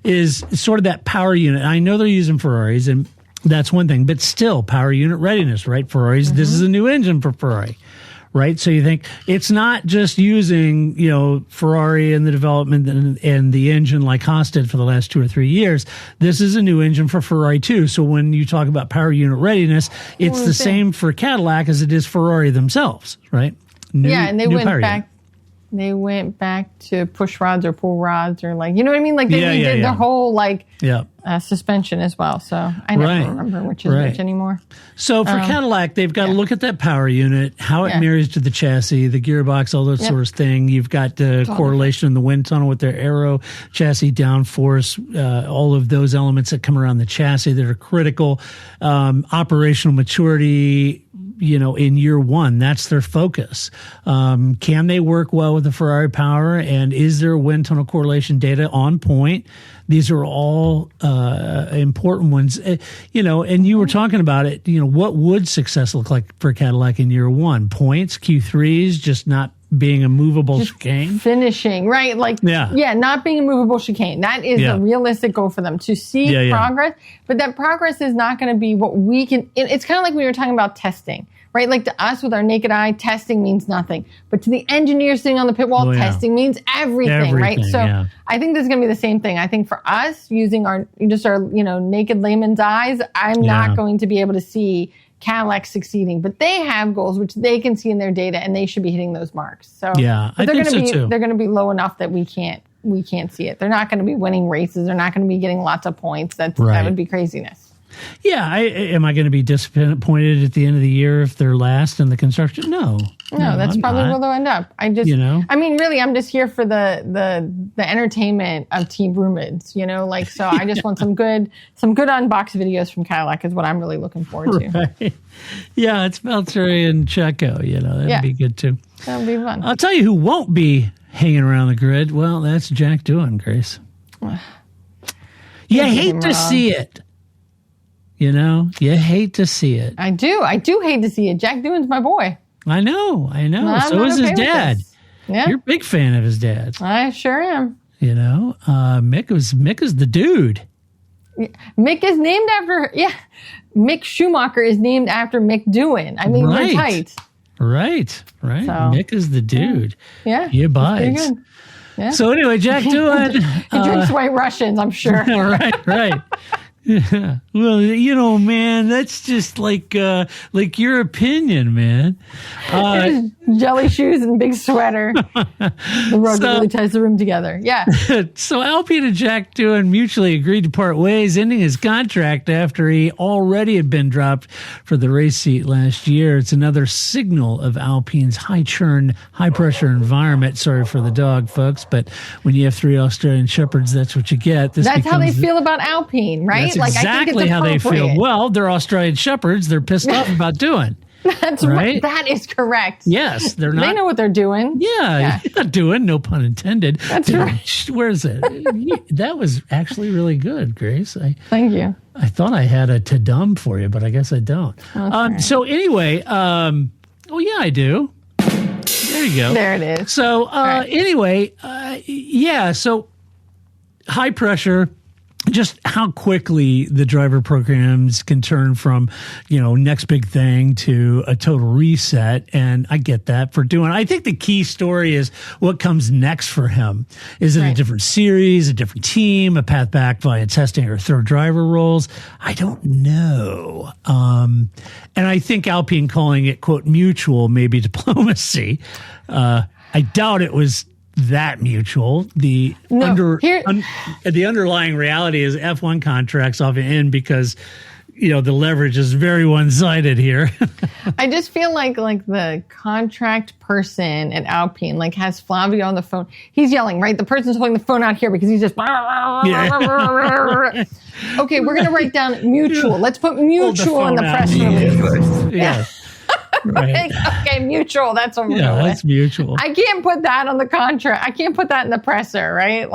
is sort of that power unit. I know they're using Ferraris, and that's one thing, but still power unit readiness, right? Ferraris, this is a new engine for Ferrari. Right. So you think it's not just using, Ferrari and the development and the engine like Haas did for the last 2 or 3 years. This is a new engine for Ferrari too. So when you talk about power unit readiness, it's the same for Cadillac as it is Ferrari themselves. Right. And they went back. They went back to push rods or pull rods or you know what I mean? They redid their whole suspension as well. So I never remember which is which anymore. So for Cadillac, they've got to look at that power unit, how it marries to the chassis, the gearbox, all that sort of thing. You've got the correlation in the wind tunnel with their aero, chassis downforce, all of those elements that come around the chassis that are critical. Operational maturity, in year one, that's their focus. Can they work well with the Ferrari power? And is their wind tunnel correlation data on point? These are all important ones. And you were talking about it, what would success look like for Cadillac in year one? Points, Q3s, just not being a movable chicane? Finishing, right? Not being a movable chicane. That is a realistic goal for them, to see progress. But that progress is not going to be what we can. It's kind of like we were talking about testing, right? To us with our naked eye, testing means nothing. But to the engineer sitting on the pit wall, testing means everything, right? So I think this is going to be the same thing. I think for us, using our naked layman's eyes, I'm not going to be able to see Cadillac succeeding, but they have goals which they can see in their data, and they should be hitting those marks. So I think so too. They're going to be low enough that we can't see it. They're not going to be winning races. They're not going to be getting lots of points. That would be craziness. Yeah, am I going to be disappointed at the end of the year if they're last in the construction? No, No, that's probably where they'll end up. I just, I mean, really, I'm just here for the entertainment of Team Rumid, so I just want some good unbox videos from Cadillac is what I'm really looking forward to. Right. Yeah, it's Valtteri and Checo, that'd be good too. That'll be fun. I'll tell you who won't be hanging around the grid. Well, that's Jack Doohan, Grace. You hate to see it. You hate to see it. I do hate to see it. Jack Doohan's my boy. I know. So is his dad. Yeah. You're a big fan of his dad. I sure am. Mick is the dude. Mick is named after, Mick Schumacher is named after Mick Doohan. I mean, we're tight. Right. So, Mick is the dude. Yeah. He abides. Yeah. So anyway, Jack Doohan. He drinks White Russians, I'm sure. Right. Yeah. Well, man, that's just like your opinion, man. Jelly shoes and big sweater. The rug really ties the room together. Yeah. So Alpine and Jack Doohan mutually agreed to part ways, ending his contract after he already had been dropped for the race seat last year. It's another signal of Alpine's high churn, high pressure environment. Sorry for the dog, folks, but when you have 3 Australian Shepherds, that's what you get. That's how they feel about Alpine, right? That's exactly how they feel. Well, they're Australian Shepherds. They're pissed off about Doohan. That's right. That is correct. Yes, they're not. They know what they're doing. Yeah. Not doing. No pun intended. That's right. Where is it? That was actually really good, Grace. Thank you. I thought I had a ta-dum for you, but I guess I don't. So anyway, I do. There you go. There it is. So anyway, so high pressure. Just how quickly the driver programs can turn from, next big thing to a total reset. And I get that for Doohan. I think the key story is what comes next for him. Is it a different series, a different team, a path back via testing or third driver roles? I don't know. And I think Alpine calling it, quote, mutual, maybe diplomacy. I doubt it was that mutual. The underlying reality is F1 contracts often end because the leverage is very one-sided here. I just feel like the contract person at Alpine has Flavio on the phone. He's yelling, right? The person's holding the phone out here because he's just okay, we're going to write down mutual. Let's put mutual in the press release. Yeah. Right. Okay, mutual. That's what we're going with. That's mutual. I can't put that on the contract. I can't put that in the presser, right?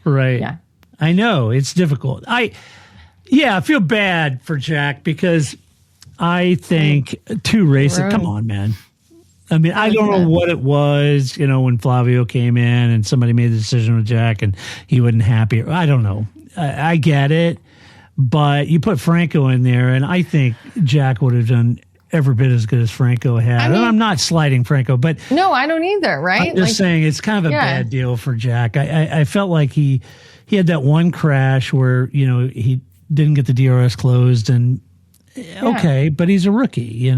Right. Yeah. I know it's difficult. I feel bad for Jack because I think 2 races. Come on, man. I mean, I don't know what it was, when Flavio came in and somebody made the decision with Jack and he wasn't happy. I don't know. I get it, but you put Franco in there, and I think Jack would have done every bit as good as Franco had. And I'm not slighting Franco, but no, I don't either. Right? I'm just saying it's kind of a bad deal for Jack. I felt like he had that one crash where he didn't get the DRS closed, and okay, but he's a rookie.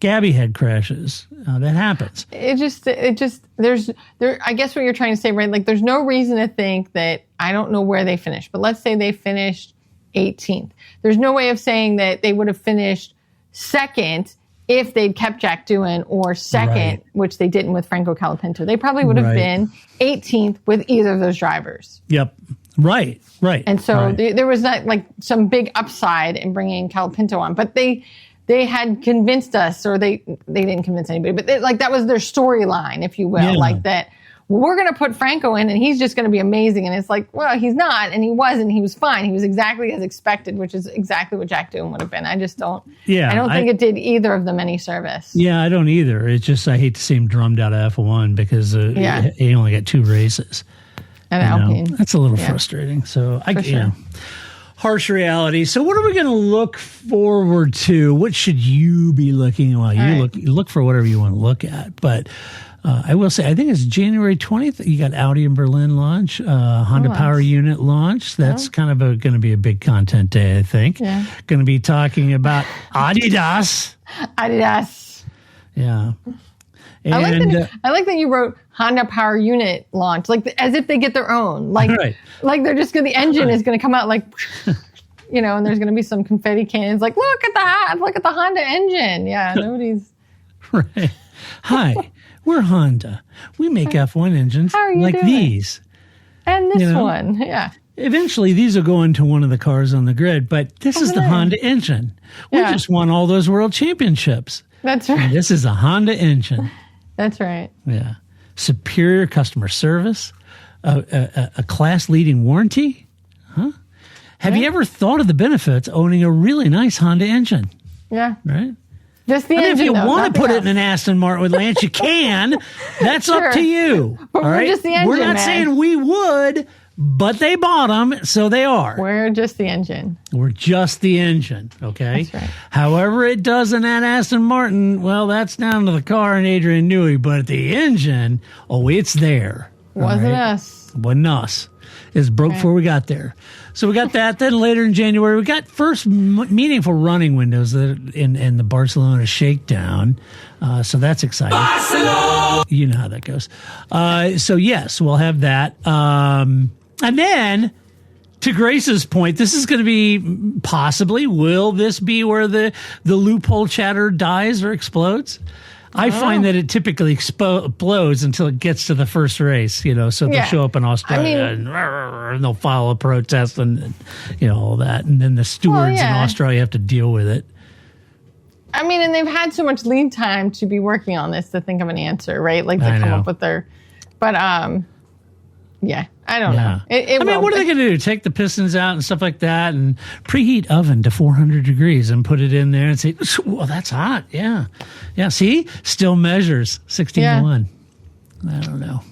Gabby had crashes. That happens. It just I guess what you're trying to say, right? There's no reason to think that I don't know where they finished, but let's say they finished 18th. There's no way of saying that they would have finished second if they'd kept Jack Doohan, or second, which they didn't with Franco Colapinto. They probably would have been 18th with either of those drivers. Yep. Right. And so there was not some big upside in bringing Colapinto on, but they had convinced us, or they didn't convince anybody, but that was their storyline, if you will, that we're going to put Franco in and he's just going to be amazing. And it's well, he's not, and he wasn't. He was fine. He was exactly as expected, which is exactly what Jack Doohan would have been. I just don't. Yeah, I don't think it did either of them any service. Yeah, I don't either. It's just I hate to see him drummed out of F1 because he only got 2 races. And Alpine. That's a little frustrating. So harsh reality. So what are we going to look forward to? What should you be looking? Well, you look for whatever you want to look at, but. I will say, I think it's January 20th. You got Audi in Berlin launch, Honda Power Unit launch. That's kind of going to be a big content day, I think. Yeah. Going to be talking about Adidas. Yeah. And, I like that you wrote Honda Power Unit launch, as if they get their own. They're just the engine is going to come out and there's going to be some confetti cannons. Look at the Honda engine. Yeah, nobody's. Right. Hi, we're Honda. We make F1 engines like doing? these. And this one, yeah. Eventually, these will go into one of the cars on the grid, but this is the Honda engine. We just won all those world championships. That's right. And this is a Honda engine. That's right. Yeah. Superior customer service, a class-leading warranty. Huh? Have you ever thought of the benefits owning a really nice Honda engine? Yeah. Right? Just the engine, if you though, want to put else. it in an Aston Martin with Lance, you can. That's up to you. But we're just the engine, We're not saying we would, but they bought them, so they are. We're just the engine. We're just the engine, okay? That's right. However it does in that Aston Martin, well, that's down to the car and Adrian Newey, but the engine, it's there. Wasn't us. Wasn't us. It's broke before we got there. So we got that. Then later in January, we got first meaningful running windows in the Barcelona shakedown. So that's exciting. Barcelona! You know how that goes. So yes, we'll have that. And then, to Grace's point, this is going to be possibly, will this be where the loophole chatter dies or explodes? I find that it typically explodes until it gets to the first race, so they'll show up in Australia and they'll file a protest and all that. And then the stewards in Australia have to deal with it. I mean, and they've had so much lead time to be working on this to think of an answer, right? Like they come up with their, but I don't know. What are they going to do? Take the pistons out and stuff like that and preheat oven to 400 degrees and put it in there and say, well, that's hot. Yeah. Yeah. See, still measures 16-1. I don't know.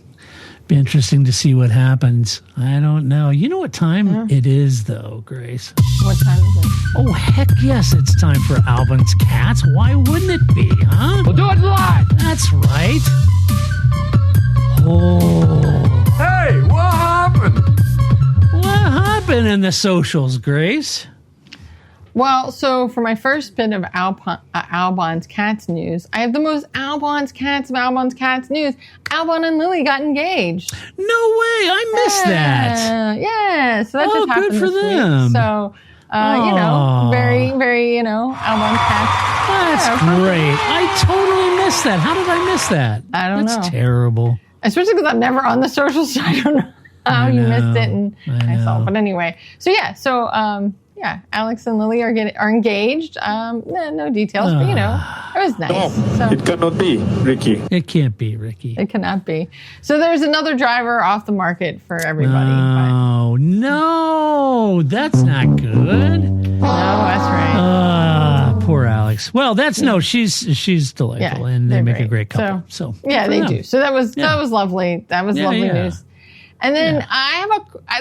Be interesting to see what happens. I don't know. You know what time it is, though, Grace? What time is it? Oh, heck yes, it's time for Albin's Cats. Why wouldn't it be, huh? We'll do it live. That's right. Oh. Hey, what happened? What happened in the socials, Grace? Well, so for my first bit of Albon's Cats news, I have the most Albon's Cats of Albon's Cats news. Albon and Lily got engaged. No way! I missed that. Yeah, so that just happened good for this them. week. So, very, very, Albon's Cats. That's great. I totally missed that. How did I miss that? I don't know. That's terrible. Especially because I'm never on the socials, so I don't know how you missed it and I saw. But anyway, Alex and Lily are engaged. No details, but it was nice. So, It cannot be, Ricky. It can't be, Ricky. It cannot be. So there's another driver off the market for everybody. Oh, no, that's not good. No, that's right. Poor Alex. Well, she's delightful, and they make a great couple. So they do. So that was lovely. That was lovely news. And then I have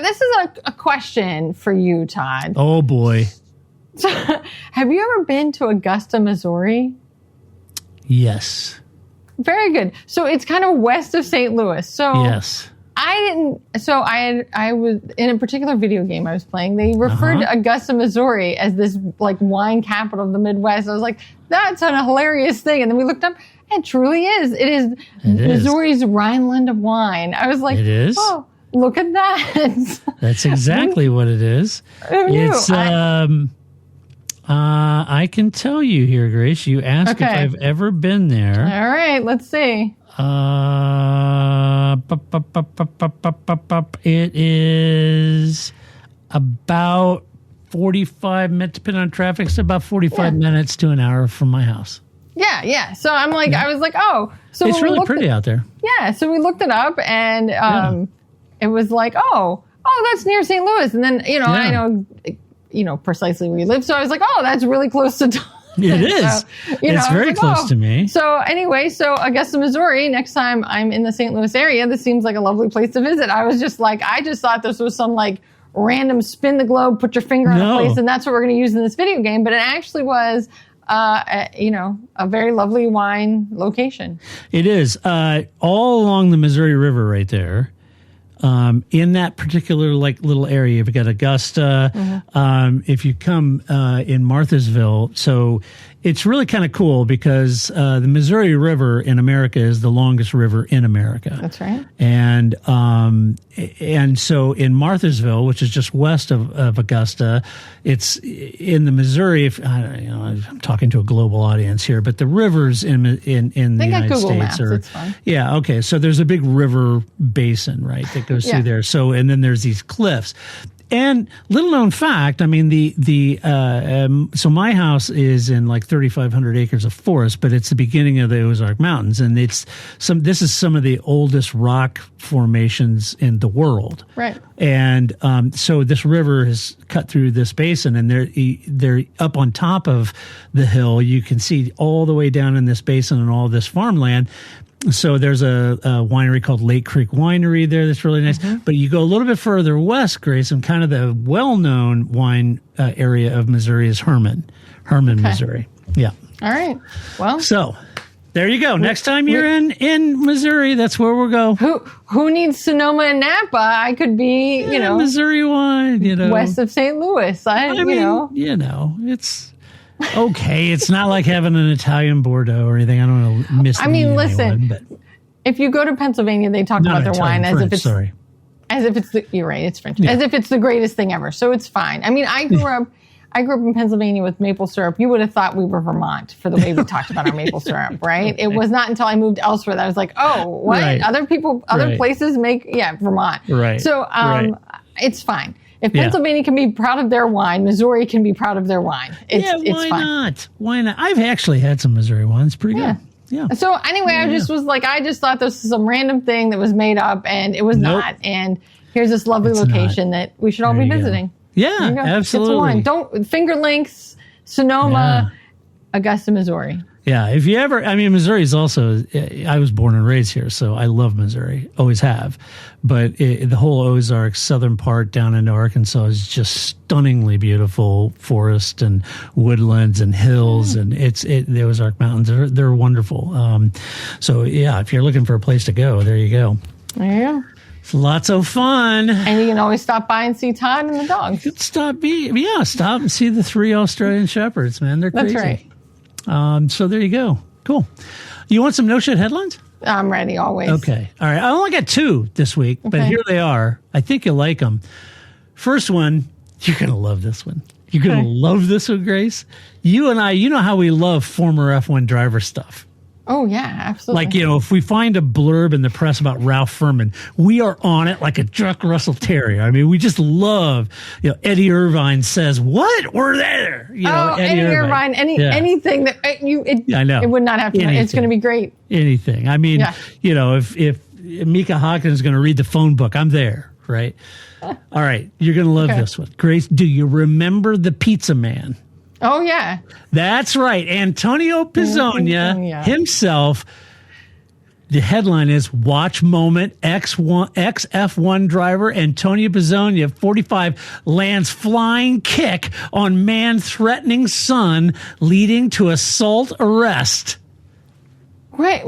this is a question for you, Todd. Oh boy. So, have you ever been to Augusta, Missouri? Yes. Very good. So it's kind of west of St. Louis. So yes. I was in a particular video game I was playing. They referred to Augusta, Missouri as this like wine capital of the Midwest. I was like, that's a hilarious thing. And then we looked up. It truly is. It is Missouri's Rhineland of wine. I was like, it is? Oh, look at that. That's exactly what it is. It's I can tell you here, Grace. You asked if I've ever been there. All right, let's see. It is about 45 minutes, depending on traffic. It's about 45 minutes to an hour from my house. Yeah. So I'm like, I was like, oh. So it's really pretty out there. Yeah. So we looked it up, and it was like, oh, that's near St. Louis. And then, I know, precisely where you live. So I was like, oh, that's really close to It is. So, it's very close to me. So anyway, Augusta, Missouri, next time I'm in the St. Louis area, this seems like a lovely place to visit. I was just like, I just thought this was some like random spin the globe, put your finger on a place, and that's what we're going to use in this video game. But it actually was, a very lovely wine location. It is. All along the Missouri River right there. In that particular little area, you've got Augusta. If you come in Marthasville, so it's really kind of cool because the Missouri River in America is the longest river in America. That's right. And so in Marthasville, which is just west of Augusta, it's in the Missouri. I'm talking to a global audience here, but the rivers in the United Google States Maps, are it's fine. Yeah. Okay. So there's a big river basin, right, that goes through there. So and then there's these cliffs. And little known fact, I mean, so my house is in like 3,500 acres of forest, but it's the beginning of the Ozark Mountains, and this is some of the oldest rock formations in the world. Right. And so this river has cut through this basin, and they're up on top of the hill. You can see all the way down in this basin and all this farmland. So there's a winery called Lake Creek Winery there that's really nice. Mm-hmm. But you go a little bit further west, Grace, and kind of the well-known wine area of Missouri is Herman, Missouri. Yeah. All right. Well. So there you go. Next time you're in Missouri, that's where we'll go. Who needs Sonoma and Napa? I could be, Missouri wine, west of St. Louis. I mean, it's... Okay, it's not like having an Italian Bordeaux or anything. I don't want to miss. I mean, listen. But if you go to Pennsylvania, they talk about their wine as if it's you're right, it's French. As if it's the greatest thing ever. So it's fine. I mean, I grew up in Pennsylvania with maple syrup. You would have thought we were Vermont for the way we talked about our maple syrup, right? It was not until I moved elsewhere that I was like, oh, what? Right. Other places make Vermont. Right. So it's fine. If Pennsylvania can be proud of their wine, Missouri can be proud of their wine. It's fine. Not? Why not? I've actually had some Missouri wines. Pretty good. Yeah. So anyway, I just thought this was some random thing that was made up, and it was not. And here's this lovely location that we should all be visiting. Go. Yeah, absolutely. Don't Finger Lakes, Sonoma, Augusta, Missouri. Yeah, if you ever, Missouri is also, I was born and raised here, so I love Missouri, always have. But the whole Ozark southern part down into Arkansas is just stunningly beautiful forest and woodlands and hills, and the Ozark Mountains, they're wonderful. So yeah, if you're looking for a place to go, there you go. There you go. It's lots of fun. And you can always stop by and see Todd and the dogs. You can stop and see the 3 Australian Shepherds, man. They're crazy. That's right. So there you go. Cool. You want some no shit headlines? I'm ready always. Okay. All right. I only got 2 this week, but here they are. I think you'll like them. First one, you're going to love this one. You're going to love this one, Grace. You and I, you know how we love former F1 driver stuff. Oh, yeah, absolutely. Like, if we find a blurb in the press about Ralph Furman, we are on it like a Jack Russell Terrier. I mean, we just love, Eddie Irvine says, what? We're there. Eddie Irvine, anything that I know. It would not have to. Anything. It's going to be great. Anything. I mean, if Mika Hakkinen is going to read the phone book, I'm there, right? All right. You're going to love this one. Grace, do you remember the Pizza Man? Oh, yeah. That's right. Antonio Pizzonia himself. The headline is Watch Moment, ex-F1 driver Antonio Pizzonia, 45, lands flying kick on man threatening son, leading to assault arrest. Wait.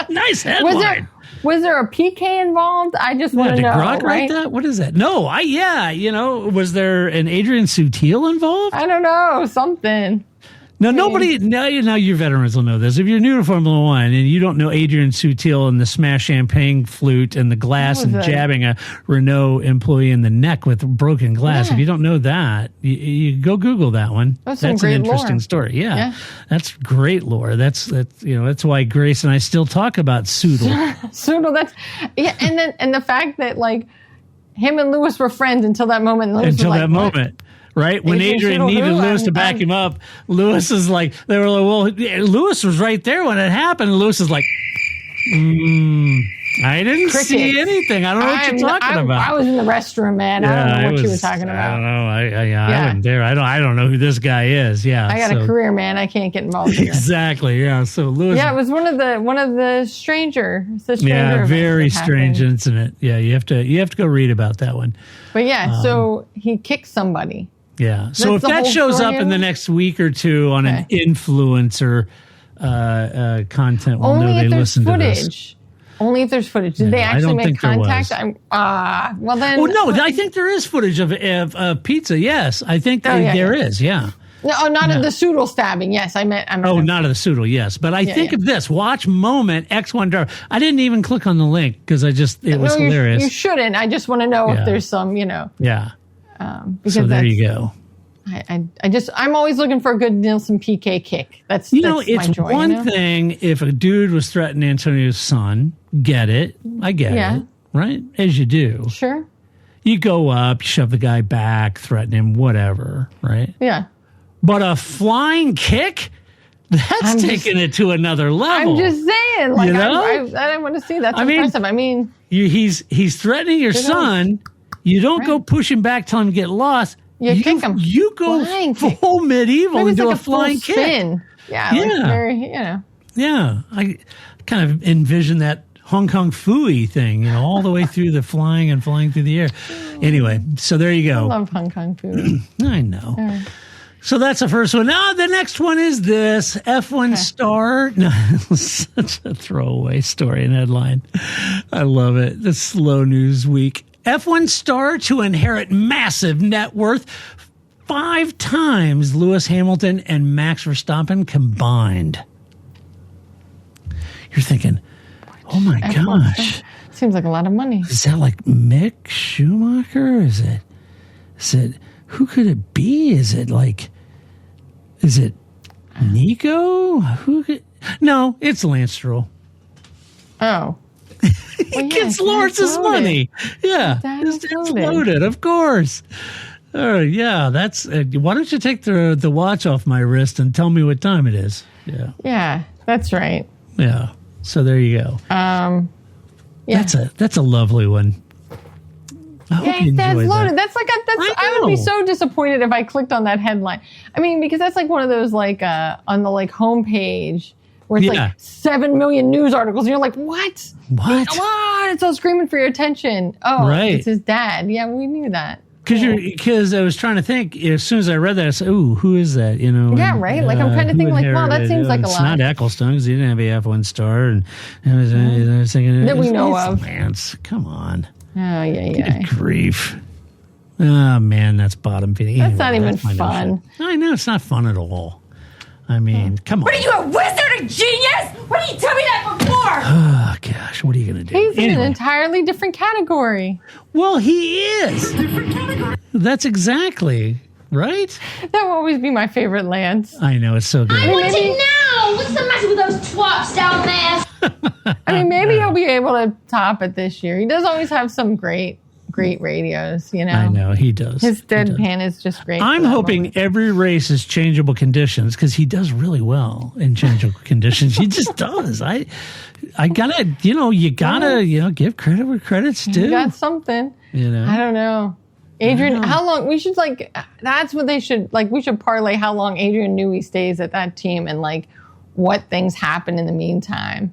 Nice headline. Was there a PK involved? I just want to know. Did Grok write that? What is that? No, was there an Adrian Sutil involved? I don't know. Something. No, nobody. Now your veterans will know this. If you're new to Formula One and you don't know Adrian Sutil and the smash champagne flute and the glass and jabbing a Renault employee in the neck with broken glass, if you don't know that, you go Google that one. That's an interesting story. Yeah, that's great lore. That's why Grace and I still talk about Soodle. Soodle. And the fact that him and Lewis were friends until that moment. Moment. Right? When Adrian needed Lewis to back him up, Lewis is like, they were like, well, Lewis was right there when it happened. And Lewis is like, I didn't see anything. I don't know what you're talking about. I was in the restroom, man. I don't know what you were talking about. I don't know. I wasn't there. I don't know who this guy is. Yeah. I got a career, man. I can't get involved here. Exactly. Yeah. So Lewis. Yeah, it was one of the stranger. Very strange incident. Yeah. You have to go read about that one. But so he kicked somebody. Yeah. So if that shows up in the next week or two on an influencer content, we'll know they listen to this. Only if there's footage. Did they actually make contact? Well, then. Oh, no. I think there is footage of pizza. Yes. I think there is. Yeah. No, not of the Soodle stabbing. Yes, I meant. Not of the Soodle. Yes, but I think of this. Watch moment X1 driver. I didn't even click on the link because it was hilarious. You shouldn't. I just want to know if there's some, Yeah. So there you go. I'm always looking for a good Nielsen PK kick. That's it's my joy, one thing if a dude was threatening Antonio's son. Get it? I get it. Right? As you do. Sure. You go up, you shove the guy back, threaten him, whatever. Right? Yeah. But a flying kick? That's taking it to another level. I'm just saying. Like, I want to see. That's impressive. I mean, he's threatening your son. You don't go push him back, tell him to get lost. You kick him. You go full medieval Maybe and do like a flying spin. kick. Yeah. Like very, Yeah. I kind of envision that Hong Kong Fooey thing, all the way through the flying and flying through the air. Anyway, so there you go. I love Hong Kong Fooey. I know. So that's the first one. Now the next one is this F1 star. No, such a throwaway story and headline. I love it. The slow news week. F1 star to inherit massive net worth 5 times Lewis Hamilton and Max Verstappen combined. You're thinking, oh my gosh. Seems like a lot of money. Is that like Mick Schumacher? Is it, who could it be? Is it Nico? No, it's Lance Stroll. Oh. He gets Lawrence's money. Yeah. It's loaded, of course. Yeah, that's. Why don't you take the watch off my wrist and tell me what time it is? Yeah. Yeah, that's right. Yeah. So there you go. Yeah. That's a lovely one. That's loaded. That's like I would be so disappointed if I clicked on that headline. I mean, because that's like one of those on the homepage where it's like 7 million news articles, and you're like, what? What? It's all screaming for your attention. Oh, right. It's his dad. Yeah, we knew that. Because I was trying to think, as soon as I read that, I said, ooh, who is that? Yeah, right? Like, I'm kind of thinking, wow, that seems like a lot. It's not Ecclestone, because he didn't have a F1 star. And I was thinking, that we know of. Lance, come on. Oh, yeah. Good grief. Oh, man, that's bottom feeding. That's not even fun. I know, it's not fun at all. I mean, come on. What are you, a wizard, a genius? Why didn't you tell me that before? Oh, gosh, what are you going to do? He's in an entirely different category. Well, he is. Different category. That's exactly, right? That will always be my favorite Lance. I know, it's so good. I want it now. What's the matter with those twats down there? I mean, maybe he'll be able to top it this year. He does always have some great radios, I know, he does. His deadpan is just great. I'm hoping every race is changeable conditions because he does really well in changeable conditions. He just does. I gotta, you gotta, give credit where credit's due. You got something. I don't know. Adrian, how long, we should that's what they should, we should parlay how long Adrian Newey stays at that team and what things happen in the meantime.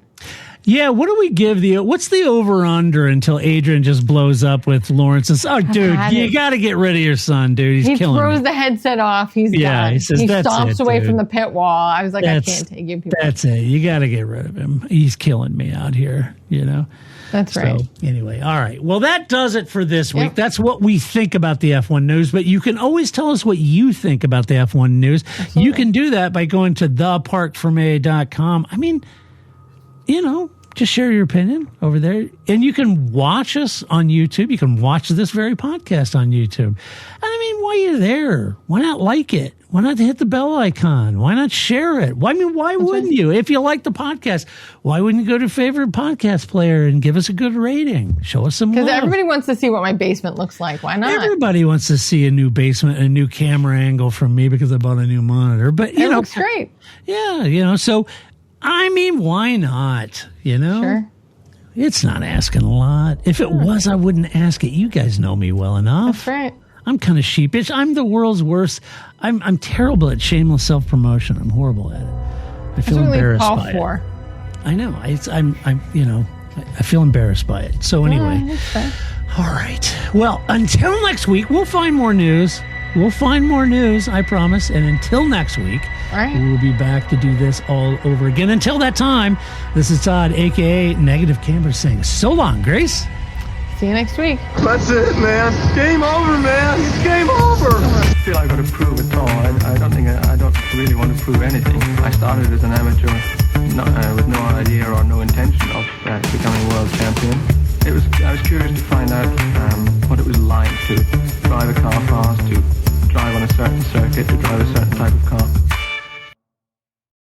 Yeah, what do we give what's the over-under until Adrian just blows up with Lawrence and says, dude, you got to get rid of your son, dude. He's killing me. He throws the headset off. He's done. He says, he stomps away from the pit wall. I was like, I can't take you people. That's it. You got to get rid of him. He's killing me out here, That's right. So, anyway, all right. Well, that does it for this week. That's what we think about the F1 news, but you can always tell us what you think about the F1 news. Absolutely. You can do that by going to theparkforme.com. I mean, just share your opinion over there. And you can watch us on YouTube. You can watch this very podcast on YouTube. I mean, while you're there, why not like it? Why not hit the bell icon? Why not share it? Why wouldn't you? If you like the podcast, why wouldn't you go to favorite podcast player and give us a good rating? Show us some love. Because everybody wants to see what my basement looks like. Why not? Everybody wants to see a new basement, a new camera angle from me because I bought a new monitor. But, it looks great. Yeah, so... I mean, why not? Sure. It's not asking a lot. If it was, I wouldn't ask it. You guys know me well enough. That's right. I'm kind of sheepish. I'm the world's worst. I'm terrible at shameless self-promotion. I'm horrible at it. I feel embarrassed by it. I know. I feel embarrassed by it. So anyway. All right. Well, until next week, we'll find more news. I promise. And until next week, we'll be back to do this all over again. Until that time, this is Todd, a.k.a. Negative Camber, saying so long, Grace. See See you next week. That's it, man. Game over, man. It's game over. I feel I got to prove it all. I don't really want to prove anything. I started as an amateur.